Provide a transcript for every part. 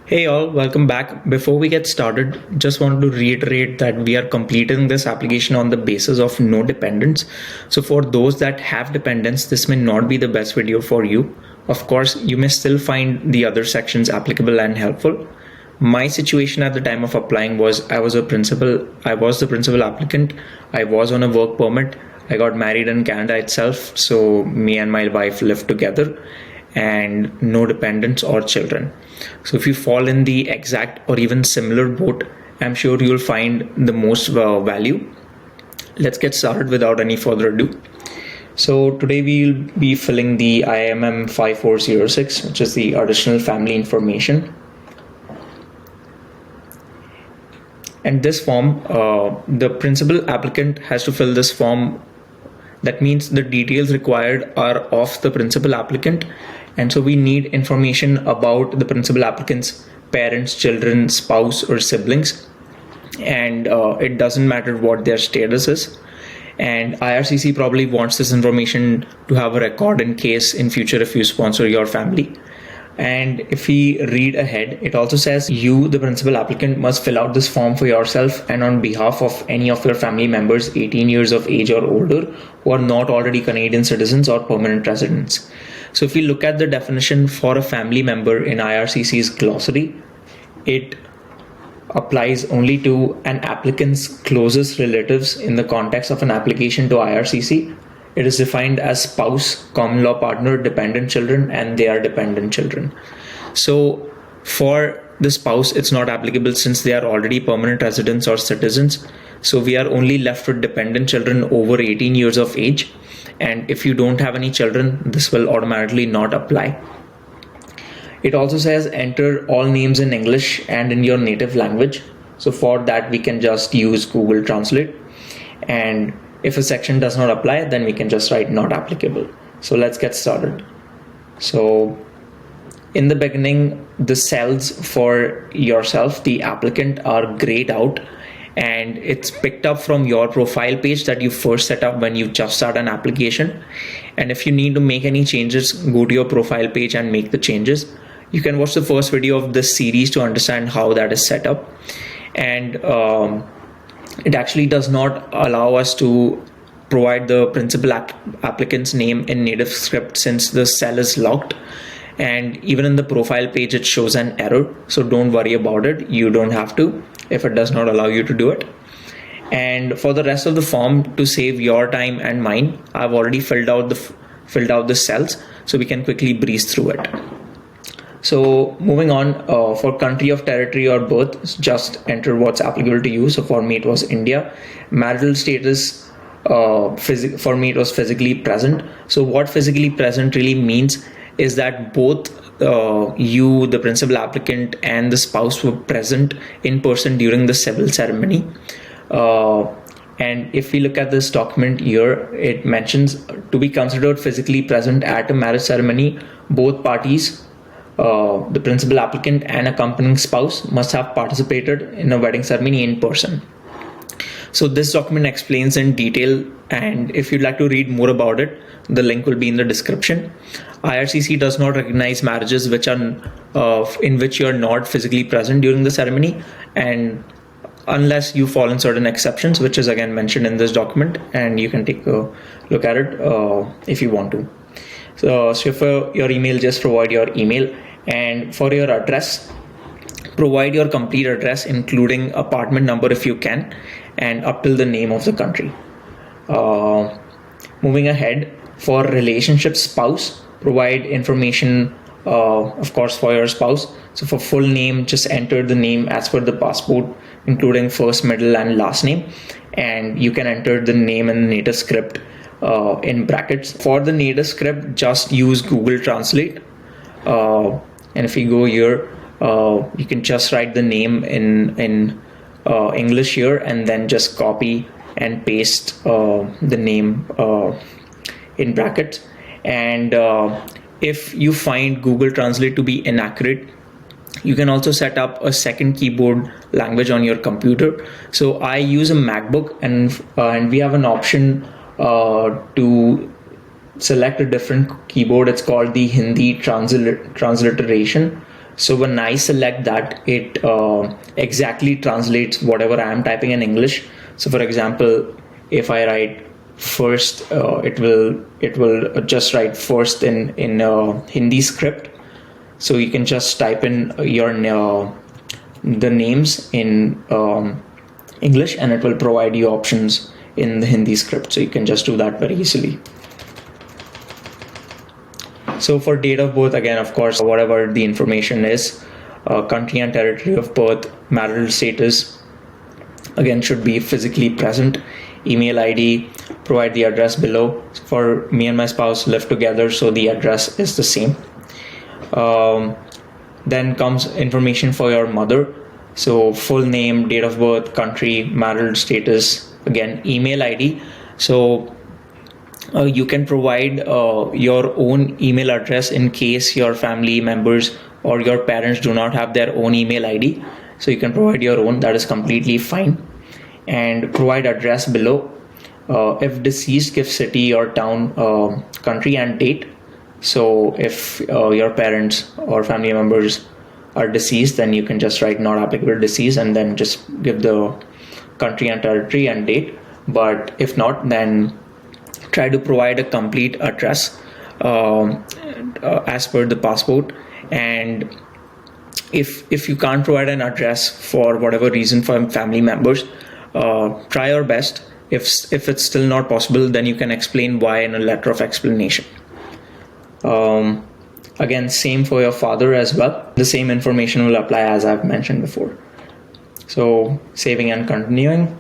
Hey all, welcome back. Before we get started, just wanted to reiterate that we are completing this application on the basis of no dependents. So for those that have dependents, this may not be the best video for you. Of course, you may still find the other sections applicable and helpful. My situation at the time of applying was I was the principal applicant. I was on a work permit. I got married in Canada itself, so me and my wife lived together and no dependents or children. So if you fall in the exact or even similar boat, I'm sure you'll find the most value. Let's get started without any further ado. So today we'll be filling the IMM 5406, which is the additional family information. And this form, the principal applicant has to fill this form. That means the details required are of the principal applicant, and so we need information about the principal applicant's parents, children, spouse, or siblings, and it doesn't matter what their status is. And IRCC probably wants this information to have a record in case in future if you sponsor your family. And if we read ahead, it also says you, the principal applicant, must fill out this form for yourself and on behalf of any of your family members 18 years of age or older who are not already Canadian citizens or permanent residents. So if we look at the definition for a family member in IRCC's glossary, it applies only to an applicant's closest relatives in the context of an application to IRCC. It is defined as spouse, common law partner, dependent children, and their dependent children. So for the spouse, it's not applicable since they are already permanent residents or citizens. So we are only left with dependent children over 18 years of age. And if you don't have any children, this will automatically not apply. It also says enter all names in English and in your native language. So for that, we can just use Google Translate. And if a section does not apply, then we can just write not applicable. So let's get started. So in the beginning, the cells for yourself, the applicant, are grayed out, and it's picked up from your profile page that you first set up when you just start an application. And if you need to make any changes, go to your profile page and make the changes. You can watch the first video of this series to understand how that is set up. And it actually does not allow us to provide the principal applicant's name in native script since the cell is locked. And even in the profile page, it shows an error. So don't worry about it. You don't have to if it does not allow you to do it. And for the rest of the form, to save your time and mine, I've already filled out the cells, so we can quickly breeze through it. So moving on, for country of territory or birth, just enter what's applicable to you. So for me, it was India. Marital status, for me, it was physically present. So what physically present really means is that both you, the principal applicant, and the spouse were present in person during the civil ceremony. And if we look at this document here, it mentions to be considered physically present at a marriage ceremony, both parties, the principal applicant and accompanying spouse, must have participated in a wedding ceremony in person. So this document explains in detail, and if you'd like to read more about it, the link will be in the description. IRCC does not recognize marriages which are in which you are not physically present during the ceremony, and unless you fall in certain exceptions, which is again mentioned in this document, and you can take a look at it if you want to. So for your email, just provide your email, and for your address, provide your complete address, including apartment number if you can, and up till the name of the country. Moving ahead, for relationship spouse, provide information, of course, for your spouse. So for full name, just enter the name as per the passport, including first, middle, and last name. And you can enter the name in native script in brackets. For the native script, just use Google Translate. And if you go here, you can just write the name in English here, and then just copy and paste the name in brackets. And if you find Google Translate to be inaccurate, you can also set up a second keyboard language on your computer. So I use a MacBook, and we have an option to select a different keyboard. It's called the Hindi transliteration. So when I select that, it exactly translates whatever I am typing in English. So for example, if I write first, it will just write first in Hindi script. So you can just type in your the names in English, and it will provide you options in the Hindi script. So you can just do that very easily. So for date of birth, again, of course, whatever the information is, country and territory of birth, marital status, again, should be physically present. Email ID, provide the address below. For me and my spouse live together, so the address is the same. Then comes information for your mother. So full name, date of birth, country, marital status, again, email ID. So you can provide your own email address in case your family members or your parents do not have their own email ID. So you can provide your own, that is completely fine. And provide address below. If deceased, give city or town, country and date. So if your parents or family members are deceased, then you can just write not applicable deceased and then just give the country and territory and date. But if not, then try to provide a complete address as per the passport. And if you can't provide an address for whatever reason for family members, try your best. If it's still not possible, then you can explain why in a letter of explanation. Again, same for your father as well. The same information will apply as I've mentioned before. So saving and continuing.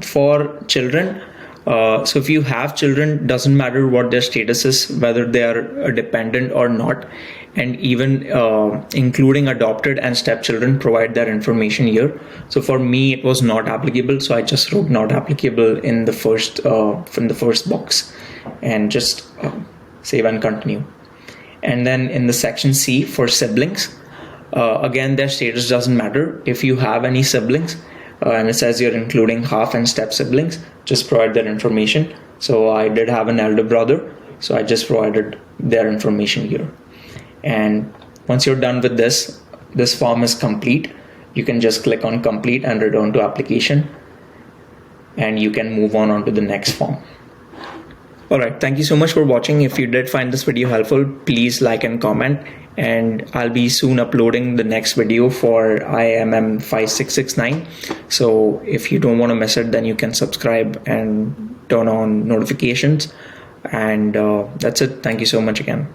For children, so if you have children, doesn't matter what their status is, whether they are a dependent or not, and even including adopted and stepchildren, provide their information here. So for me, it was not applicable, so I just wrote not applicable in the first from the first box, and just save and continue. And then in the section C for siblings, again, their status doesn't matter. If you have any siblings, and it says you're including half and step siblings, just provide their information. So I did have an elder brother, so I just provided their information here. And once you're done with this form is complete. You can just click on complete and return to application, and you can move on to the next form. Alright, thank you so much for watching. If you did find this video helpful, please like and comment, and I'll be soon uploading the next video for IMM 5669. So if you don't want to miss it, then you can subscribe and turn on notifications. And that's it. Thank you so much again.